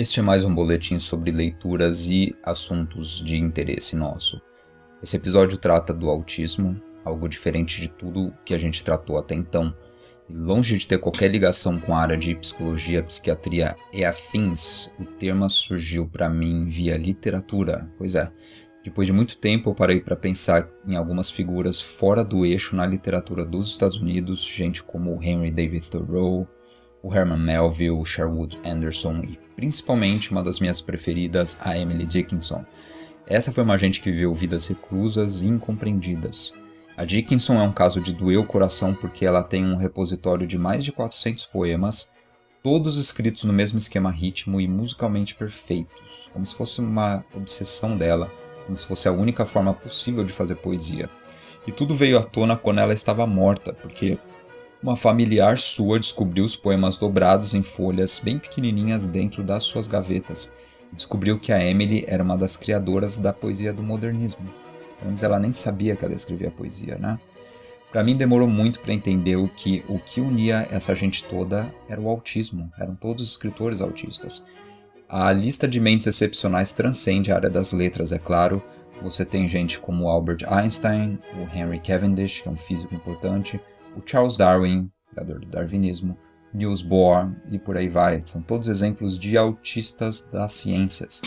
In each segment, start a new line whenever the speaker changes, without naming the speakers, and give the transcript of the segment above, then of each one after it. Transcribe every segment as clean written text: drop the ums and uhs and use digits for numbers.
Este é mais um boletim sobre leituras e assuntos de interesse nosso. Esse episódio trata do autismo, algo diferente de tudo que a gente tratou até então. E longe de ter qualquer ligação com a área de psicologia, psiquiatria e afins, o tema surgiu para mim via literatura. Pois é, depois de muito tempo eu parei para pensar em algumas figuras fora do eixo na literatura dos Estados Unidos, gente como Henry David Thoreau, o Herman Melville, o Sherwood Anderson e principalmente uma das minhas preferidas, a Emily Dickinson. Essa foi uma gente que viveu vidas reclusas e incompreendidas. A Dickinson é um caso de doer o coração porque ela tem um repositório de mais de 400 poemas, todos escritos no mesmo esquema ritmo e musicalmente perfeitos, como se fosse uma obsessão dela, como se fosse a única forma possível de fazer poesia. E tudo veio à tona quando ela estava morta, porque uma familiar sua descobriu os poemas dobrados em folhas bem pequenininhas dentro das suas gavetas e descobriu que a Emily era uma das criadoras da poesia do modernismo. Antes ela nem sabia que ela escrevia poesia, né? Para mim demorou muito para entender o que unia essa gente toda era o autismo, eram todos escritores autistas. A lista de mentes excepcionais transcende a área das letras, é claro. Você tem gente como Albert Einstein, o Henry Cavendish, que é um físico importante, o Charles Darwin, criador do darwinismo, Niels Bohr e por aí vai. São todos exemplos de autistas das ciências.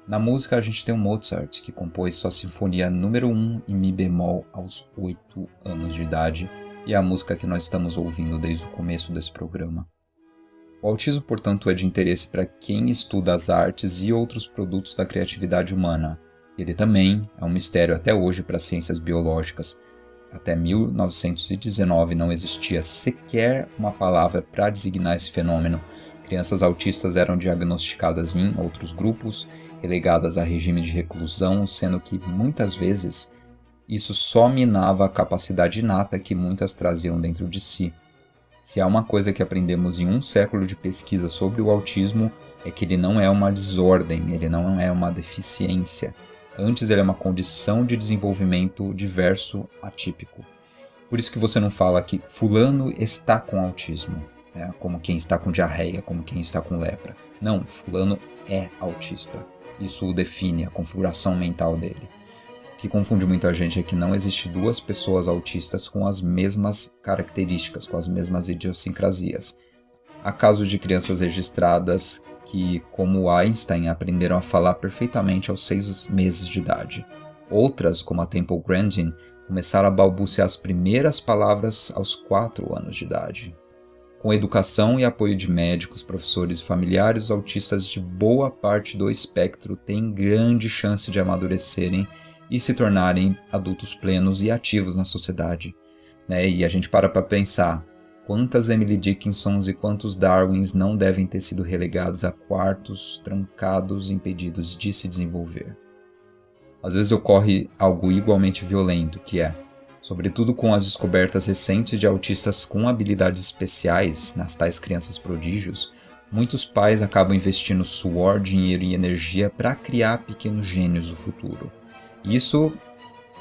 Na música a gente tem o Mozart, que compôs sua sinfonia número 1 em Mi bemol aos 8 anos de idade, e é a música que nós estamos ouvindo desde o começo desse programa. O autismo, portanto, é de interesse para quem estuda as artes e outros produtos da criatividade humana. Ele também é um mistério até hoje para as ciências biológicas. Até 1919 não existia sequer uma palavra para designar esse fenômeno. Crianças autistas eram diagnosticadas em outros grupos, relegadas a regime de reclusão, sendo que muitas vezes isso só minava a capacidade inata que muitas traziam dentro de si. Se há uma coisa que aprendemos em um século de pesquisa sobre o autismo, é que ele não é uma desordem, ele não é uma deficiência. Antes ele é uma condição de desenvolvimento diverso atípico. Por isso que você não fala que fulano está com autismo, né? Como quem está com diarreia, como quem está com lepra. Não, fulano é autista. Isso o define, a configuração mental dele. O que confunde muita gente é que não existe duas pessoas autistas com as mesmas características, com as mesmas idiosincrasias. Há casos de crianças registradas que, como Einstein, aprenderam a falar perfeitamente aos 6 meses de idade. Outras, como a Temple Grandin, começaram a balbuciar as primeiras palavras aos 4 anos de idade. Com educação e apoio de médicos, professores e familiares, os autistas de boa parte do espectro têm grande chance de amadurecerem e se tornarem adultos plenos e ativos na sociedade. E a gente para pensar, quantas Emily Dickinsons e quantos Darwins não devem ter sido relegados a quartos, trancados, impedidos de se desenvolver. Às vezes ocorre algo igualmente violento, que é, sobretudo com as descobertas recentes de autistas com habilidades especiais, nas tais crianças prodígios, muitos pais acabam investindo suor, dinheiro e energia para criar pequenos gênios do futuro. Isso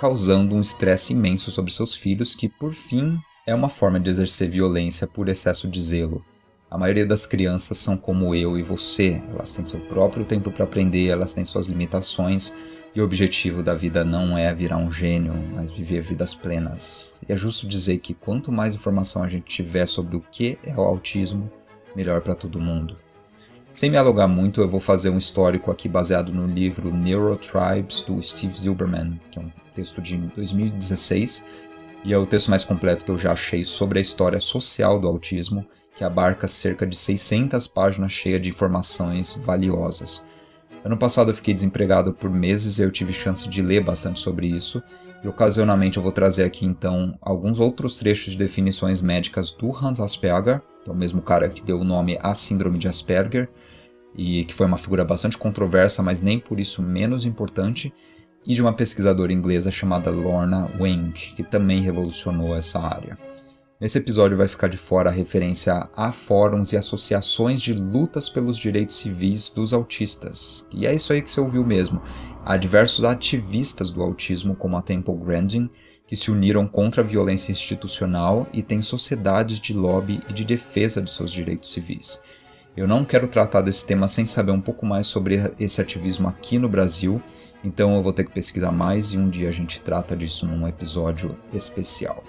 causando um estresse imenso sobre seus filhos que, por fim, é uma forma de exercer violência por excesso de zelo. A maioria das crianças são como eu e você, elas têm seu próprio tempo para aprender, elas têm suas limitações e o objetivo da vida não é virar um gênio, mas viver vidas plenas. E é justo dizer que quanto mais informação a gente tiver sobre o que é o autismo, melhor para todo mundo. Sem me alongar muito, eu vou fazer um histórico aqui baseado no livro Neurotribes, do Steve Silberman, que é um texto de 2016, e é o texto mais completo que eu já achei sobre a história social do autismo, que abarca cerca de 600 páginas cheias de informações valiosas. Ano passado eu fiquei desempregado por meses e eu tive chance de ler bastante sobre isso, e ocasionalmente eu vou trazer aqui então alguns outros trechos de definições médicas do Hans Asperger, que é o mesmo cara que deu o nome à síndrome de Asperger, e que foi uma figura bastante controversa, mas nem por isso menos importante, e de uma pesquisadora inglesa chamada Lorna Wing, que também revolucionou essa área. Nesse episódio vai ficar de fora a referência a fóruns e associações de lutas pelos direitos civis dos autistas. E é isso aí que você ouviu mesmo. Há diversos ativistas do autismo, como a Temple Grandin, que se uniram contra a violência institucional e têm sociedades de lobby e de defesa de seus direitos civis. Eu não quero tratar desse tema sem saber um pouco mais sobre esse ativismo aqui no Brasil, então eu vou ter que pesquisar mais e um dia a gente trata disso num episódio especial.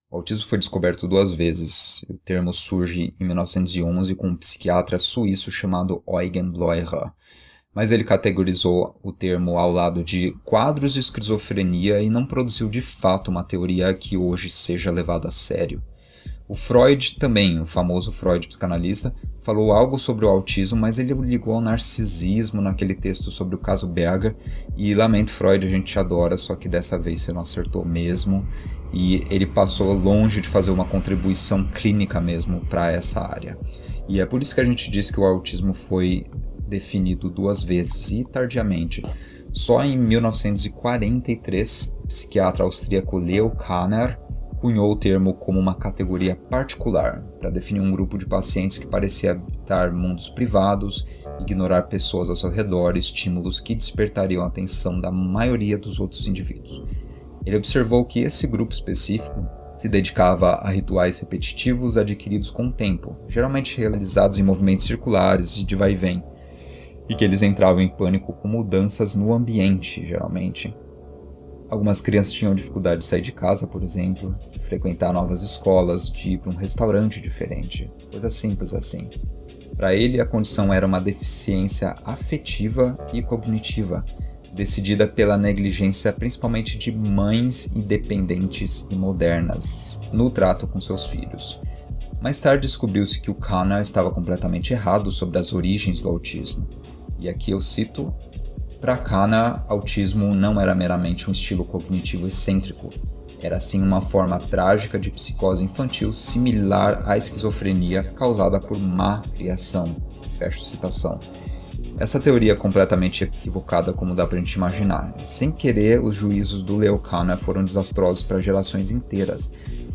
O autismo foi descoberto 2 vezes. O termo surge em 1911 com um psiquiatra suíço chamado Eugen Bleuler, mas ele categorizou o termo ao lado de quadros de esquizofrenia e não produziu de fato uma teoria que hoje seja levada a sério. O Freud também, o famoso Freud psicanalista, falou algo sobre o autismo, mas ele ligou ao narcisismo naquele texto sobre o caso Berger, e lamento Freud, a gente te adora, só que dessa vez você não acertou mesmo, e ele passou longe de fazer uma contribuição clínica mesmo para essa área. E é por isso que a gente diz que o autismo foi definido 2 vezes e tardiamente. Só em 1943, o psiquiatra austríaco Leo Kanner cunhou o termo como uma categoria particular para definir um grupo de pacientes que parecia habitar mundos privados, ignorar pessoas ao seu redor, estímulos que despertariam a atenção da maioria dos outros indivíduos. Ele observou que esse grupo específico se dedicava a rituais repetitivos adquiridos com o tempo, geralmente realizados em movimentos circulares e de vai e vem, e que eles entravam em pânico com mudanças no ambiente, geralmente. Algumas crianças tinham dificuldade de sair de casa, por exemplo, de frequentar novas escolas, de ir para um restaurante diferente, coisa simples assim. Para ele, a condição era uma deficiência afetiva e cognitiva, decidida pela negligência principalmente de mães independentes e modernas no trato com seus filhos. Mais tarde descobriu-se que o Kanner estava completamente errado sobre as origens do autismo. E aqui eu cito: para Kanner, autismo não era meramente um estilo cognitivo excêntrico, era sim uma forma trágica de psicose infantil similar à esquizofrenia causada por má criação. Fecho citação. Essa teoria é completamente equivocada, como dá pra gente imaginar. Sem querer, os juízos do Leo Kanner foram desastrosos para gerações inteiras.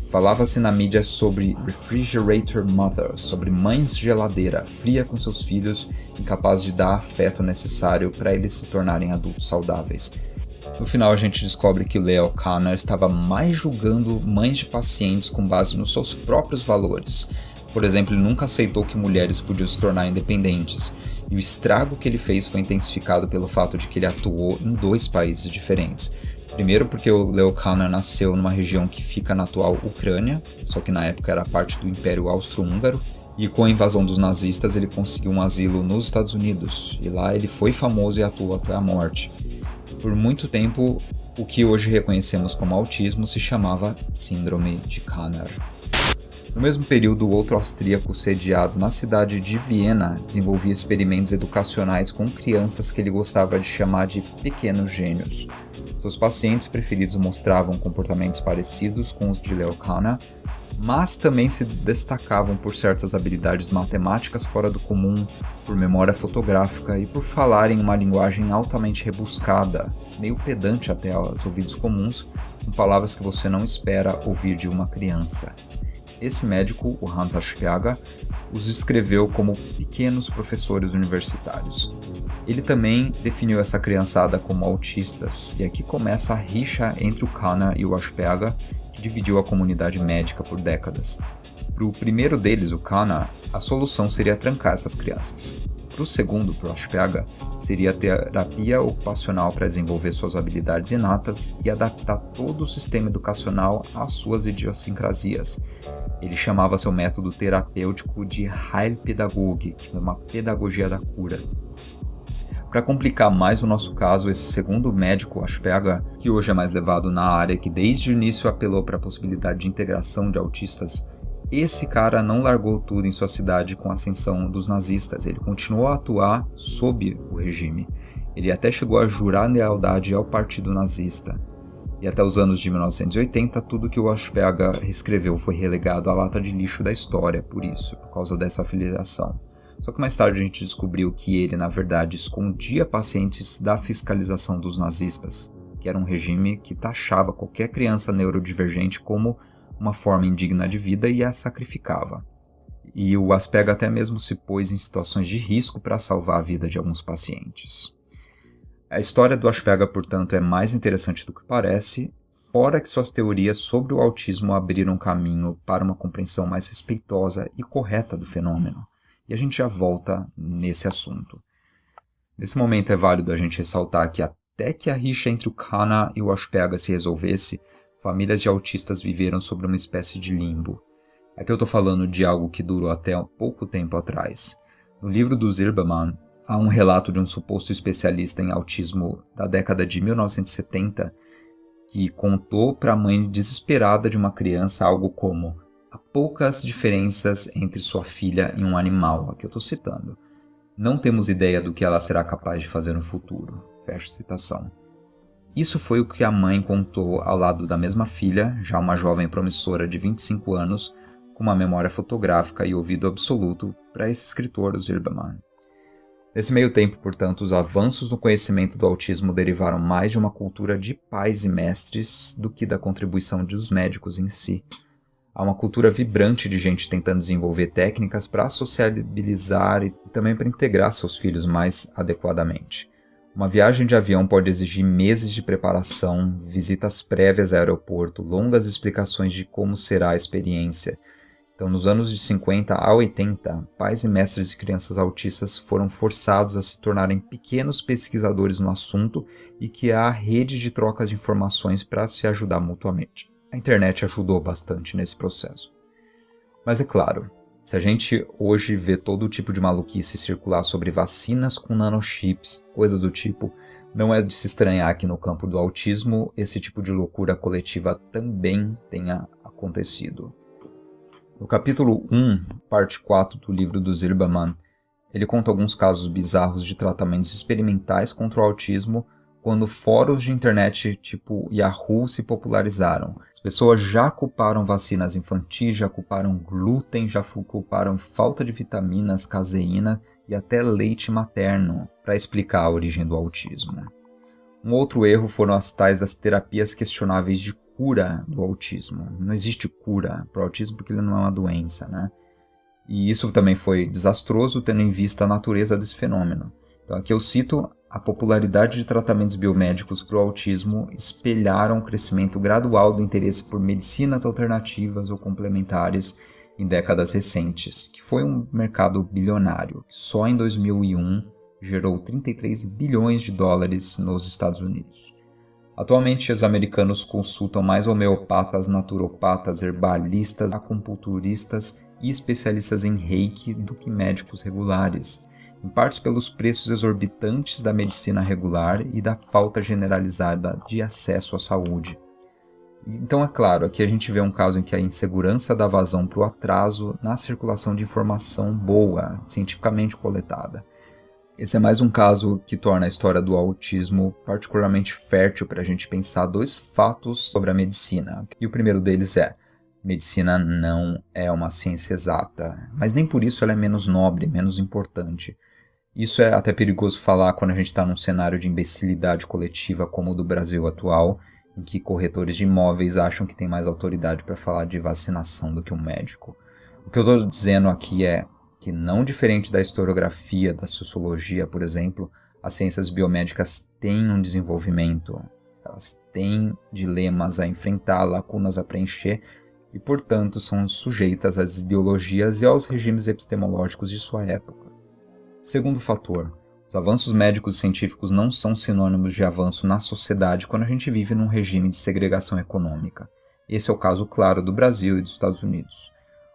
Falava-se na mídia sobre refrigerator mother, sobre mães geladeira, fria com seus filhos, incapazes de dar afeto necessário para eles se tornarem adultos saudáveis. No final a gente descobre que Leo Kanner estava mais julgando mães de pacientes com base nos seus próprios valores. Por exemplo, ele nunca aceitou que mulheres podiam se tornar independentes, e o estrago que ele fez foi intensificado pelo fato de que ele atuou em 2 países diferentes. Primeiro porque o Leo Kanner nasceu numa região que fica na atual Ucrânia, só que na época era parte do Império Austro-Húngaro, e com a invasão dos nazistas ele conseguiu um asilo nos Estados Unidos, e lá ele foi famoso e atuou até a morte. Por muito tempo, o que hoje reconhecemos como autismo se chamava Síndrome de Kanner. No mesmo período, outro austríaco sediado na cidade de Viena desenvolvia experimentos educacionais com crianças que ele gostava de chamar de pequenos gênios. Seus pacientes preferidos mostravam comportamentos parecidos com os de Leo Kanner, mas também se destacavam por certas habilidades matemáticas fora do comum, por memória fotográfica e por falarem uma linguagem altamente rebuscada, meio pedante até aos ouvidos comuns, com palavras que você não espera ouvir de uma criança. Esse médico, o Hans Asperger, os descreveu como pequenos professores universitários. Ele também definiu essa criançada como autistas, e aqui começa a rixa entre o Kanner e o Asperger, que dividiu a comunidade médica por décadas. Para o primeiro deles, o Kanner, a solução seria trancar essas crianças. Para o segundo, para o Asperger, seria a terapia ocupacional para desenvolver suas habilidades inatas e adaptar todo o sistema educacional às suas idiosincrasias. Ele chamava seu método terapêutico de Heilpädagogik, uma pedagogia da cura. Para complicar mais o nosso caso, esse segundo médico, Asperger, que hoje é mais levado na área, que desde o início apelou para a possibilidade de integração de autistas, esse cara não largou tudo em sua cidade com a ascensão dos nazistas, ele continuou a atuar sob o regime. Ele até chegou a jurar lealdade ao partido nazista. E até os anos de 1980, tudo que o Asperger escreveu foi relegado à lata de lixo da história, por causa dessa afiliação. Só que mais tarde a gente descobriu que ele, na verdade, escondia pacientes da fiscalização dos nazistas, que era um regime que taxava qualquer criança neurodivergente como uma forma indigna de vida e a sacrificava. E o Asperger até mesmo se pôs em situações de risco para salvar a vida de alguns pacientes. A história do Asperger, portanto, é mais interessante do que parece, fora que suas teorias sobre o autismo abriram caminho para uma compreensão mais respeitosa e correta do fenômeno. E a gente já volta nesse assunto. Nesse momento é válido a gente ressaltar que até que a rixa entre o Kana e o Asperger se resolvesse, famílias de autistas viveram sobre uma espécie de limbo. Aqui eu estou falando de algo que durou até pouco tempo atrás. No livro do Zilberman, há um relato de um suposto especialista em autismo da década de 1970 que contou para a mãe desesperada de uma criança algo como: há poucas diferenças entre sua filha e um animal. Aqui eu estou citando. Não temos ideia do que ela será capaz de fazer no futuro. Fecho citação. Isso foi o que a mãe contou ao lado da mesma filha, já uma jovem promissora de 25 anos, com uma memória fotográfica e ouvido absoluto para esse escritor, o Zilberman. Nesse meio tempo, portanto, os avanços no conhecimento do autismo derivaram mais de uma cultura de pais e mestres do que da contribuição dos médicos em si. Há uma cultura vibrante de gente tentando desenvolver técnicas para sociabilizar e também para integrar seus filhos mais adequadamente. Uma viagem de avião pode exigir meses de preparação, visitas prévias ao aeroporto, longas explicações de como será a experiência. Então, nos anos de 50 a 80, pais e mestres de crianças autistas foram forçados a se tornarem pequenos pesquisadores no assunto e criar rede de trocas de informações para se ajudar mutuamente. A internet ajudou bastante nesse processo. Mas é claro, se a gente hoje vê todo tipo de maluquice circular sobre vacinas com nanochips, coisas do tipo, não é de se estranhar que no campo do autismo esse tipo de loucura coletiva também tenha acontecido. No capítulo 1, parte 4 do livro do Zilberman, ele conta alguns casos bizarros de tratamentos experimentais contra o autismo quando fóruns de internet tipo Yahoo se popularizaram. As pessoas já culparam vacinas infantis, já culparam glúten, já culparam falta de vitaminas, caseína e até leite materno para explicar a origem do autismo. Um outro erro foram as tais das terapias questionáveis de cura do autismo. Não existe cura para o autismo porque ele não é uma doença, né? E isso também foi desastroso, tendo em vista a natureza desse fenômeno. Então aqui eu cito: a popularidade de tratamentos biomédicos para o autismo espelharam o crescimento gradual do interesse por medicinas alternativas ou complementares em décadas recentes, que foi um mercado bilionário, que só em 2001 gerou 33 bilhões de dólares nos Estados Unidos. Atualmente, os americanos consultam mais homeopatas, naturopatas, herbalistas, acupunturistas e especialistas em reiki do que médicos regulares, em parte pelos preços exorbitantes da medicina regular e da falta generalizada de acesso à saúde. Então, é claro, aqui a gente vê um caso em que a insegurança dá vazão para o atraso na circulação de informação boa, cientificamente coletada. Esse é mais um caso que torna a história do autismo particularmente fértil para a gente pensar dois fatos sobre a medicina. E o primeiro deles é: medicina não é uma ciência exata, mas nem por isso ela é menos nobre, menos importante. Isso é até perigoso falar quando a gente está num cenário de imbecilidade coletiva como o do Brasil atual, em que corretores de imóveis acham que tem mais autoridade para falar de vacinação do que um médico. O que eu estou dizendo aqui é que, não diferente da historiografia, da sociologia, por exemplo, as ciências biomédicas têm um desenvolvimento, elas têm dilemas a enfrentar, lacunas a preencher e, portanto, são sujeitas às ideologias e aos regimes epistemológicos de sua época. Segundo fator, os avanços médicos e científicos não são sinônimos de avanço na sociedade quando a gente vive num regime de segregação econômica. Esse é o caso claro do Brasil e dos Estados Unidos.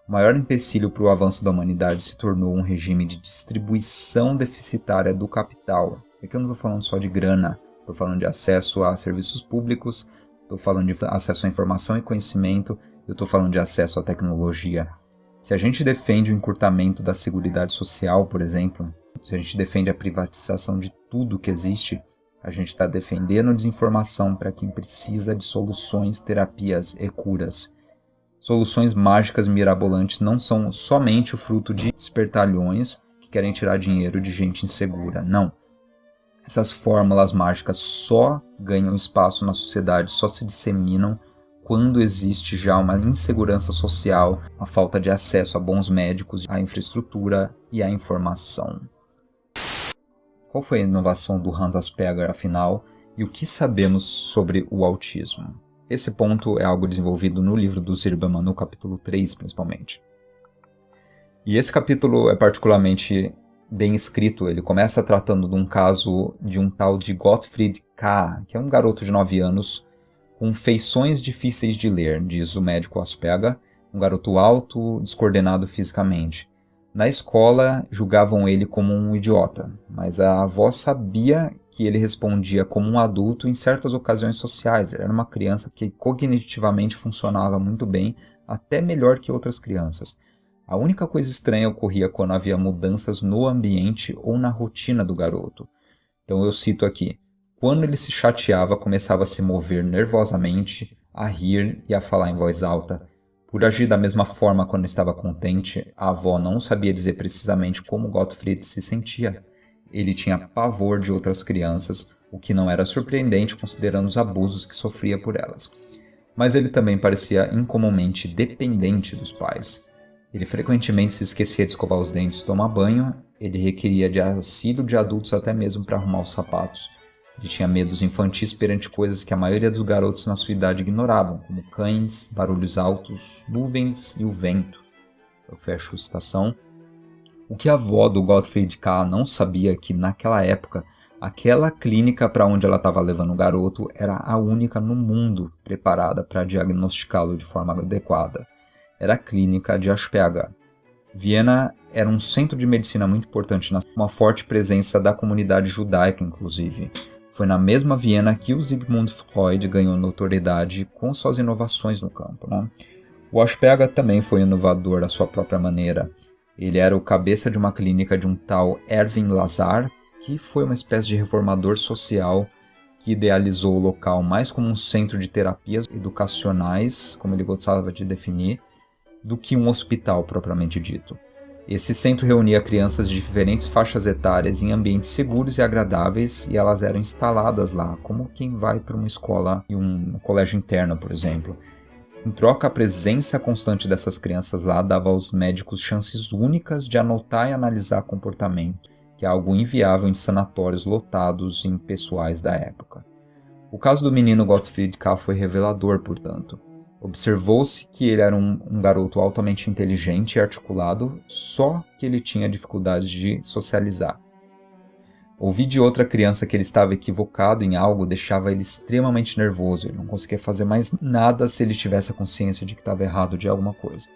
O maior empecilho para o avanço da humanidade se tornou um regime de distribuição deficitária do capital. Aqui eu não estou falando só de grana, estou falando de acesso a serviços públicos, estou falando de acesso à informação e conhecimento, eu estou falando de acesso à tecnologia. Se a gente defende o encurtamento da Seguridade Social, por exemplo, se a gente defende a privatização de tudo que existe, a gente está defendendo desinformação para quem precisa de soluções, terapias e curas. Soluções mágicas mirabolantes não são somente o fruto de espertalhões que querem tirar dinheiro de gente insegura, não. Essas fórmulas mágicas só ganham espaço na sociedade, só se disseminam quando existe já uma insegurança social, a falta de acesso a bons médicos, à infraestrutura e à informação. Qual foi a inovação do Hans Asperger, afinal, e o que sabemos sobre o autismo? Esse ponto é algo desenvolvido no livro do Zilberman, no capítulo 3, principalmente. E esse capítulo é particularmente bem escrito. Ele começa tratando de um caso de um tal de Gottfried K., que é um garoto de 9 anos com feições difíceis de ler, diz o médico Asperger, um garoto alto, descoordenado fisicamente. Na escola, julgavam ele como um idiota, mas a avó sabia que ele respondia como um adulto em certas ocasiões sociais. Ele era uma criança que cognitivamente funcionava muito bem, até melhor que outras crianças. A única coisa estranha ocorria quando havia mudanças no ambiente ou na rotina do garoto. Então eu cito aqui: quando ele se chateava, começava a se mover nervosamente, a rir e a falar em voz alta. Por agir da mesma forma quando estava contente, a avó não sabia dizer precisamente como Gottfried se sentia. Ele tinha pavor de outras crianças, o que não era surpreendente considerando os abusos que sofria por elas. Mas ele também parecia incomumente dependente dos pais. Ele frequentemente se esquecia de escovar os dentes e tomar banho. Ele requeria de auxílio de adultos até mesmo para arrumar os sapatos. Ele tinha medos infantis perante coisas que a maioria dos garotos na sua idade ignoravam, como cães, barulhos altos, nuvens e o vento. Eu fecho a citação. O que a avó do Gottfried K. não sabia é que, naquela época, aquela clínica para onde ela estava levando o garoto era a única no mundo preparada para diagnosticá-lo de forma adequada. Era a clínica de Asperger. Viena era um centro de medicina muito importante, uma forte presença da comunidade judaica, inclusive. Foi na mesma Viena que o Sigmund Freud ganhou notoriedade com suas inovações no campo. O Asperger também foi inovador à sua própria maneira. Ele era o cabeça de uma clínica de um tal Erwin Lazar, que foi uma espécie de reformador social que idealizou o local mais como um centro de terapias educacionais, como ele gostava de definir, do que um hospital propriamente dito. Esse centro reunia crianças de diferentes faixas etárias em ambientes seguros e agradáveis, e elas eram instaladas lá, como quem vai para uma escola e um colégio interno, por exemplo. Em troca, a presença constante dessas crianças lá dava aos médicos chances únicas de anotar e analisar comportamento, que é algo inviável em sanatórios lotados em pessoais da época. O caso do menino Gottfried K. foi revelador, portanto. Observou-se que ele era um garoto altamente inteligente e articulado, só que ele tinha dificuldade de socializar. Ouvir de outra criança que ele estava equivocado em algo deixava ele extremamente nervoso. Ele não conseguia fazer mais nada se ele tivesse a consciência de que estava errado de alguma coisa.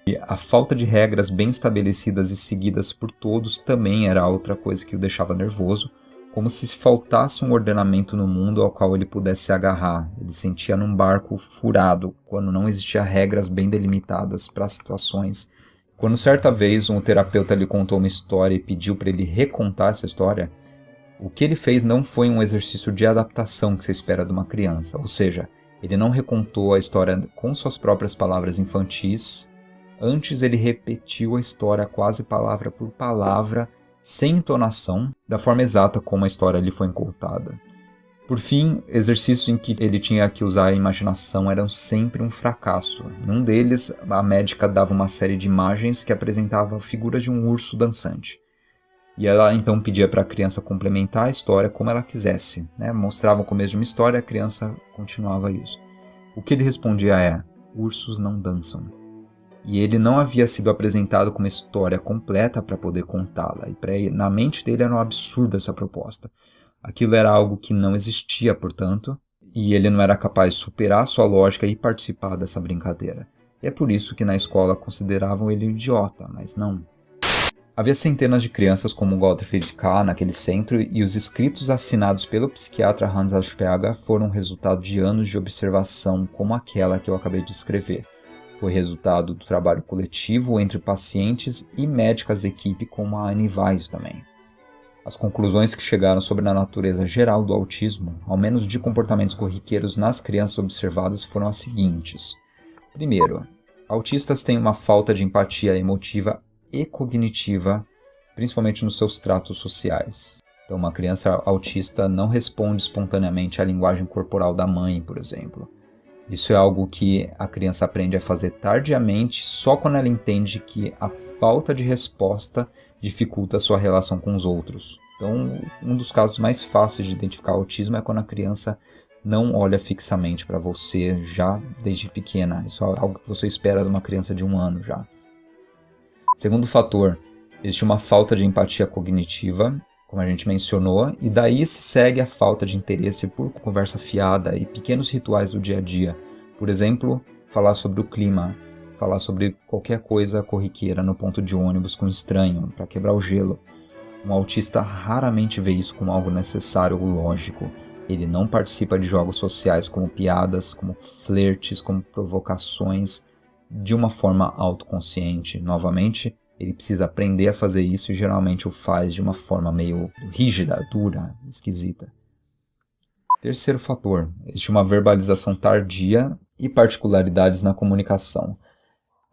E a falta de regras bem estabelecidas e seguidas por todos também era outra coisa que o deixava nervoso, como se faltasse um ordenamento no mundo ao qual ele pudesse se agarrar. Ele se sentia num barco furado, quando não existiam regras bem delimitadas para as situações. Quando certa vez um terapeuta lhe contou uma história e pediu para ele recontar essa história, o que ele fez não foi um exercício de adaptação que se espera de uma criança, ou seja, ele não recontou a história com suas próprias palavras infantis, antes ele repetiu a história quase palavra por palavra, sem entonação, da forma exata como a história lhe foi contada. Por fim, exercícios em que ele tinha que usar a imaginação eram sempre um fracasso. Em um deles, a médica dava uma série de imagens que apresentavam figuras de um urso dançante. E ela então pedia para a criança complementar a história como ela quisesse. Mostrava o começo de uma história e a criança continuava isso. O que ele respondia é: ursos não dançam. E ele não havia sido apresentado com uma história completa para poder contá-la. E na mente dele era um absurdo essa proposta. Aquilo era algo que não existia, portanto, e ele não era capaz de superar sua lógica e participar dessa brincadeira. E é por isso que na escola consideravam ele um idiota, mas não. Havia centenas de crianças como Gottfried K. naquele centro, e os escritos assinados pelo psiquiatra Hans Asperger foram resultado de anos de observação como aquela que eu acabei de escrever. Foi resultado do trabalho coletivo entre pacientes e médicas da equipe, como a Annie Weiss também. As conclusões que chegaram sobre a natureza geral do autismo, ao menos de comportamentos corriqueiros nas crianças observadas, foram as seguintes. Primeiro, autistas têm uma falta de empatia emotiva e cognitiva, principalmente nos seus tratos sociais. Então, uma criança autista não responde espontaneamente à linguagem corporal da mãe, por exemplo. Isso é algo que a criança aprende a fazer tardiamente, só quando ela entende que a falta de resposta dificulta a sua relação com os outros. Então, um dos casos mais fáceis de identificar autismo é quando a criança não olha fixamente para você já desde pequena. Isso é algo que você espera de uma criança de 1 ano já. Segundo fator, existe uma falta de empatia cognitiva, como a gente mencionou, e daí se segue a falta de interesse por conversa fiada e pequenos rituais do dia a dia. Por exemplo, falar sobre o clima, falar sobre qualquer coisa corriqueira no ponto de ônibus com um estranho, para quebrar o gelo. Um autista raramente vê isso como algo necessário ou lógico. Ele não participa de jogos sociais como piadas, como flertes, como provocações, de uma forma autoconsciente. Novamente, ele precisa aprender a fazer isso e geralmente o faz de uma forma meio rígida, dura, esquisita. Terceiro fator, existe uma verbalização tardia e particularidades na comunicação.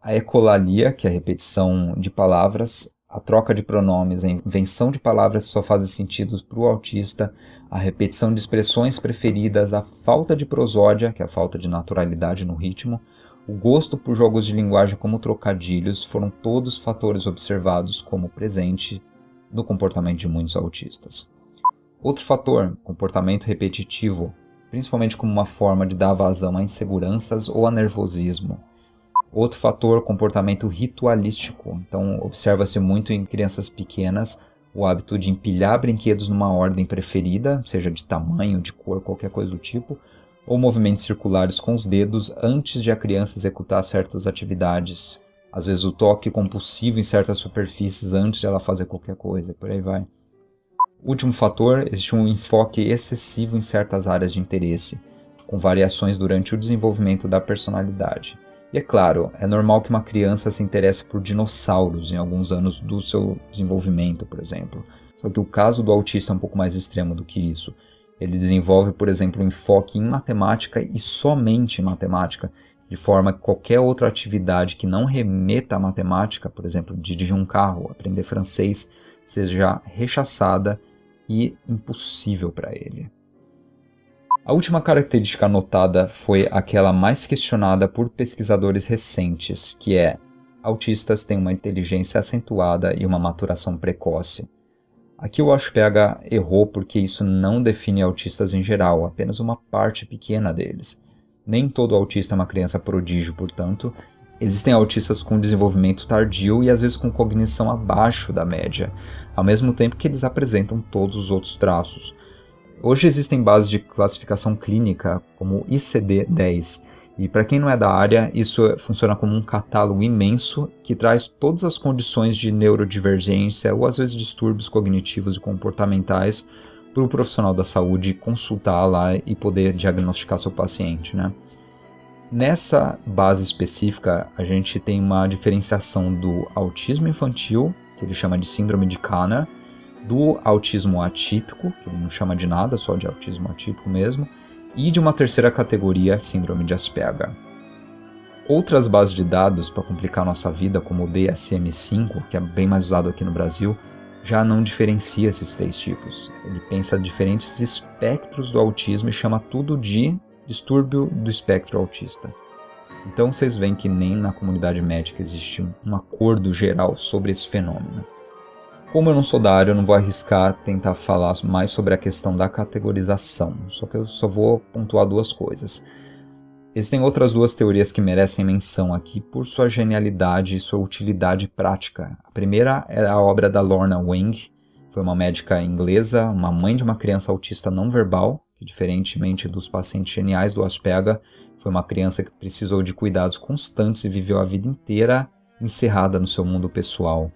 A ecolalia, que é a repetição de palavras, a troca de pronomes, a invenção de palavras que só fazem sentido para o autista, a repetição de expressões preferidas, a falta de prosódia, que é a falta de naturalidade no ritmo, o gosto por jogos de linguagem como trocadilhos foram todos fatores observados como presente no comportamento de muitos autistas. Outro fator, comportamento repetitivo, principalmente como uma forma de dar vazão a inseguranças ou a nervosismo. Outro fator, comportamento ritualístico. Então, observa-se muito em crianças pequenas o hábito de empilhar brinquedos numa ordem preferida, seja de tamanho, de cor, qualquer coisa do tipo, ou movimentos circulares com os dedos antes de a criança executar certas atividades. Às vezes o toque compulsivo em certas superfícies antes de ela fazer qualquer coisa, por aí vai. Último fator, existe um enfoque excessivo em certas áreas de interesse, com variações durante o desenvolvimento da personalidade. E é claro, é normal que uma criança se interesse por dinossauros em alguns anos do seu desenvolvimento, por exemplo. Só que o caso do autista é um pouco mais extremo do que isso. Ele desenvolve, por exemplo, um enfoque em matemática e somente em matemática, de forma que qualquer outra atividade que não remeta à matemática, por exemplo, dirigir um carro, aprender francês, seja rechaçada e impossível para ele. A última característica anotada foi aquela mais questionada por pesquisadores recentes, que é: autistas têm uma inteligência acentuada e uma maturação precoce. Aqui o Asperger errou porque isso não define autistas em geral, apenas uma parte pequena deles. Nem todo autista é uma criança prodígio, portanto. Existem autistas com desenvolvimento tardio e às vezes com cognição abaixo da média, ao mesmo tempo que eles apresentam todos os outros traços. Hoje existem bases de classificação clínica como ICD-10, e para quem não é da área, isso funciona como um catálogo imenso que traz todas as condições de neurodivergência ou às vezes distúrbios cognitivos e comportamentais para o profissional da saúde consultar lá e poder diagnosticar seu paciente, né? Nessa base específica, a gente tem uma diferenciação do autismo infantil, que ele chama de síndrome de Kanner, do autismo atípico, que ele não chama de nada, só de autismo atípico mesmo, e de uma terceira categoria, síndrome de Asperger. Outras bases de dados para complicar nossa vida, como o DSM-5, que é bem mais usado aqui no Brasil, já não diferencia esses 3 tipos. Ele pensa diferentes espectros do autismo e chama tudo de distúrbio do espectro autista. Então vocês veem que nem na comunidade médica existe um acordo geral sobre esse fenômeno. Como eu não sou da área, eu não vou arriscar tentar falar mais sobre a questão da categorização, só que eu só vou pontuar 2 coisas. Existem outras 2 teorias que merecem menção aqui por sua genialidade e sua utilidade prática. A primeira é a obra da Lorna Wang, foi uma médica inglesa, uma mãe de uma criança autista não verbal, que diferentemente dos pacientes geniais do Asperger, foi uma criança que precisou de cuidados constantes e viveu a vida inteira encerrada no seu mundo pessoal.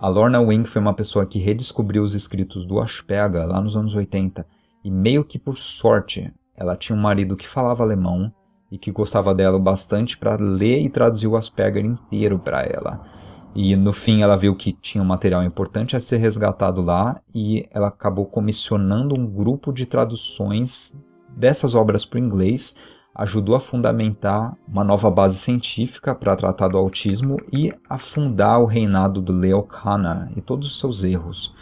A Lorna Wang foi uma pessoa que redescobriu os escritos do Asperger lá nos anos 80 e meio que por sorte ela tinha um marido que falava alemão e que gostava dela o bastante para ler e traduzir o Asperger inteiro para ela. E no fim ela viu que tinha um material importante a ser resgatado lá e ela acabou comissionando um grupo de traduções dessas obras para o inglês, ajudou a fundamentar uma nova base científica para tratar do autismo e a fundar o reinado do Leo Kanner e todos os seus erros.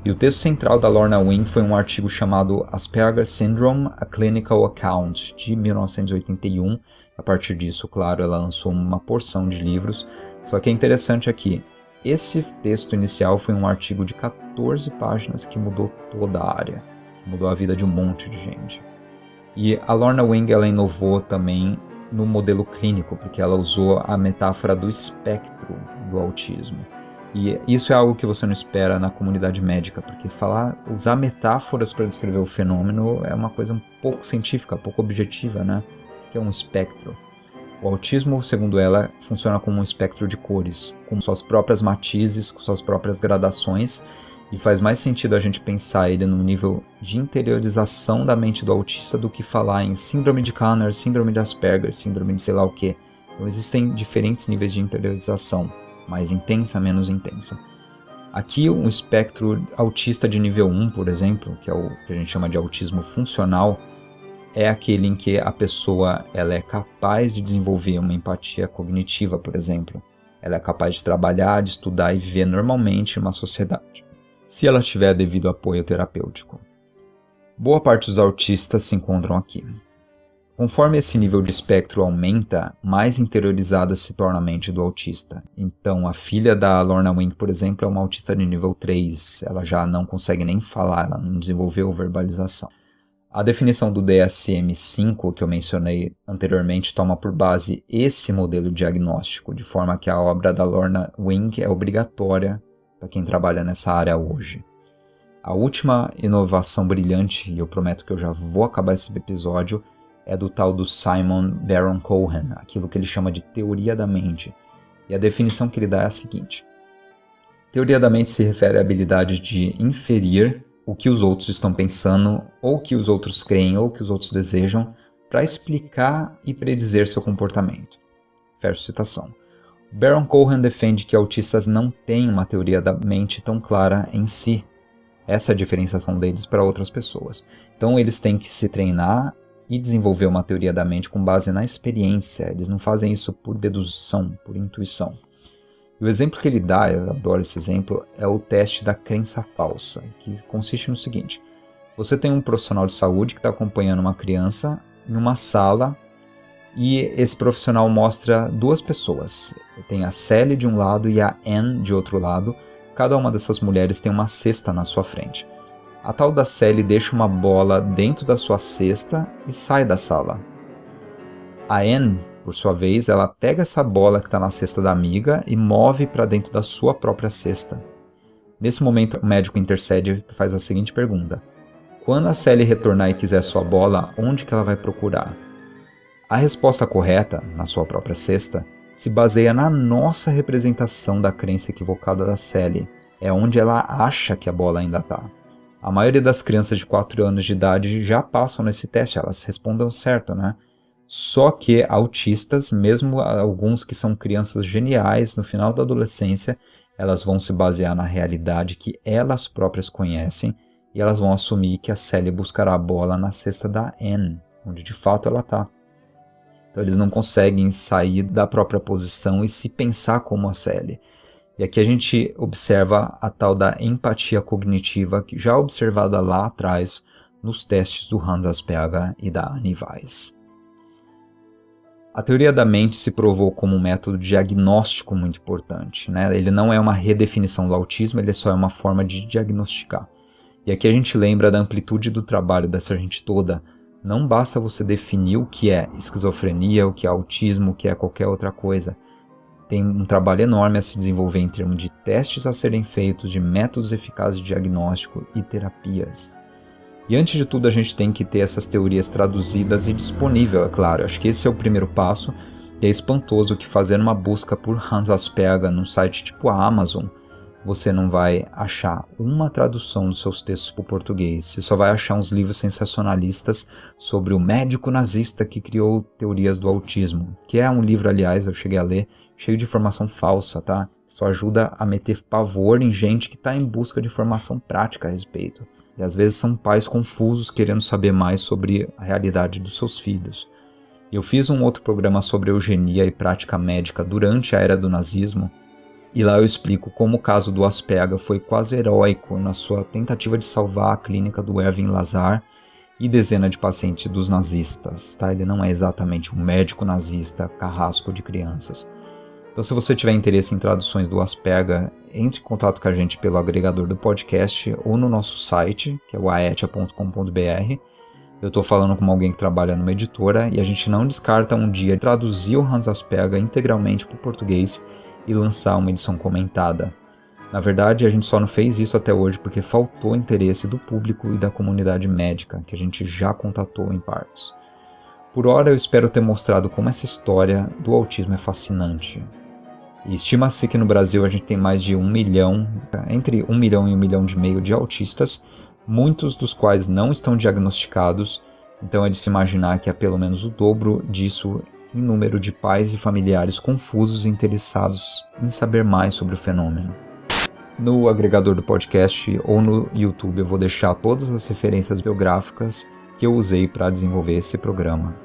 E o texto central da Lorna Wang foi um artigo chamado Asperger Syndrome, A Clinical Account, de 1981. A partir disso, claro, ela lançou uma porção de livros. Só que é interessante aqui, esse texto inicial foi um artigo de 14 páginas que mudou toda a área, que mudou a vida de um monte de gente. E a Lorna Wang ela inovou também no modelo clínico, porque ela usou a metáfora do espectro do autismo. E isso é algo que você não espera na comunidade médica, porque usar metáforas para descrever o fenômeno é uma coisa um pouco científica, pouco objetiva, né? Que é um espectro. O autismo, segundo ela, funciona como um espectro de cores, com suas próprias matizes, com suas próprias gradações, e faz mais sentido a gente pensar ele no nível de interiorização da mente do autista do que falar em síndrome de Kanner, síndrome de Asperger, síndrome de sei lá o quê. Então existem diferentes níveis de interiorização. Mais intensa, menos intensa. Aqui, um espectro autista de nível 1, por exemplo, que é o que a gente chama de autismo funcional, é aquele em que a pessoa ela é capaz de desenvolver uma empatia cognitiva, por exemplo. Ela é capaz de trabalhar, de estudar e viver normalmente em uma sociedade, se ela tiver devido apoio terapêutico. Boa parte dos autistas se encontram aqui. Conforme esse nível de espectro aumenta, mais interiorizada se torna a mente do autista. Então, a filha da Lorna Wing, por exemplo, é uma autista de nível 3. Ela já não consegue nem falar, ela não desenvolveu verbalização. A definição do DSM-5, que eu mencionei anteriormente, toma por base esse modelo diagnóstico, de forma que a obra da Lorna Wing é obrigatória para quem trabalha nessa área hoje. A última inovação brilhante, e eu prometo que eu já vou acabar esse episódio, é do tal do Simon Baron-Cohen, aquilo que ele chama de teoria da mente. E a definição que ele dá é a seguinte: teoria da mente se refere à habilidade de inferir o que os outros estão pensando, ou o que os outros creem, ou o que os outros desejam, para explicar e predizer seu comportamento. Fecha citação. Baron-Cohen defende que autistas não têm uma teoria da mente tão clara em si. Essa é a diferenciação deles para outras pessoas. Então eles têm que se treinar e desenvolver uma teoria da mente com base na experiência. Eles não fazem isso por dedução, por intuição. E o exemplo que ele dá, eu adoro esse exemplo, é o teste da crença falsa, que consiste no seguinte: você tem um profissional de saúde que está acompanhando uma criança em uma sala e esse profissional mostra duas pessoas. Tem a Sally de um lado e a Anne de outro lado. Cada uma dessas mulheres tem uma cesta na sua frente. A tal da Sally deixa uma bola dentro da sua cesta e sai da sala. A Anne, por sua vez, ela pega essa bola que está na cesta da amiga e move para dentro da sua própria cesta. Nesse momento, o médico intercede e faz a seguinte pergunta: quando a Sally retornar e quiser sua bola, onde que ela vai procurar? A resposta correta, na sua própria cesta, se baseia na nossa representação da crença equivocada da Sally. É onde ela acha que a bola ainda está. A maioria das crianças de 4 anos de idade já passam nesse teste, elas respondem certo, né? Só que autistas, mesmo alguns que são crianças geniais no final da adolescência, elas vão se basear na realidade que elas próprias conhecem e elas vão assumir que a Sally buscará a bola na cesta da Anne, onde de fato ela está. Então eles não conseguem sair da própria posição e se pensar como a Sally. E aqui a gente observa a tal da empatia cognitiva, que já observada lá atrás nos testes do Hans Asperger e da Annie Weiss. A teoria da mente se provou como um método diagnóstico muito importante, né? Ele não é uma redefinição do autismo, ele só é uma forma de diagnosticar. E aqui a gente lembra da amplitude do trabalho dessa gente toda. Não basta você definir o que é esquizofrenia, o que é autismo, o que é qualquer outra coisa. Tem um trabalho enorme a se desenvolver em termos de testes a serem feitos, de métodos eficazes de diagnóstico e terapias. E antes de tudo a gente tem que ter essas teorias traduzidas e disponível, é claro. Acho que esse é o primeiro passo e é espantoso que fazendo uma busca por Hans Asperger num site tipo a Amazon, você não vai achar uma tradução dos seus textos para o português. Você só vai achar uns livros sensacionalistas sobre o médico nazista que criou teorias do autismo, que é um livro, aliás, eu cheguei a ler, cheio de informação falsa, tá? Isso ajuda a meter pavor em gente que está em busca de informação prática a respeito. E às vezes são pais confusos querendo saber mais sobre a realidade dos seus filhos. Eu fiz um outro programa sobre eugenia e prática médica durante a era do nazismo, e lá eu explico como o caso do Asperger foi quase heróico na sua tentativa de salvar a clínica do Erwin Lazar e dezenas de pacientes dos nazistas. Tá? Ele não é exatamente um médico nazista carrasco de crianças. Então, se você tiver interesse em traduções do Asperger, entre em contato com a gente pelo agregador do podcast ou no nosso site, que é o aetia.com.br. Eu estou falando com alguém que trabalha numa editora e a gente não descarta um dia traduzir o Hans Asperger integralmente para o português e lançar uma edição comentada. Na verdade, a gente só não fez isso até hoje porque faltou interesse do público e da comunidade médica, que a gente já contatou em partes. Por hora, eu espero ter mostrado como essa história do autismo é fascinante. E estima-se que no Brasil a gente tem mais de 1 milhão, entre 1 milhão e 1,5 milhão de autistas, muitos dos quais não estão diagnosticados, então é de se imaginar que há pelo menos o dobro disso em número de pais e familiares confusos e interessados em saber mais sobre o fenômeno. No agregador do podcast ou no YouTube eu vou deixar todas as referências biográficas que eu usei para desenvolver esse programa.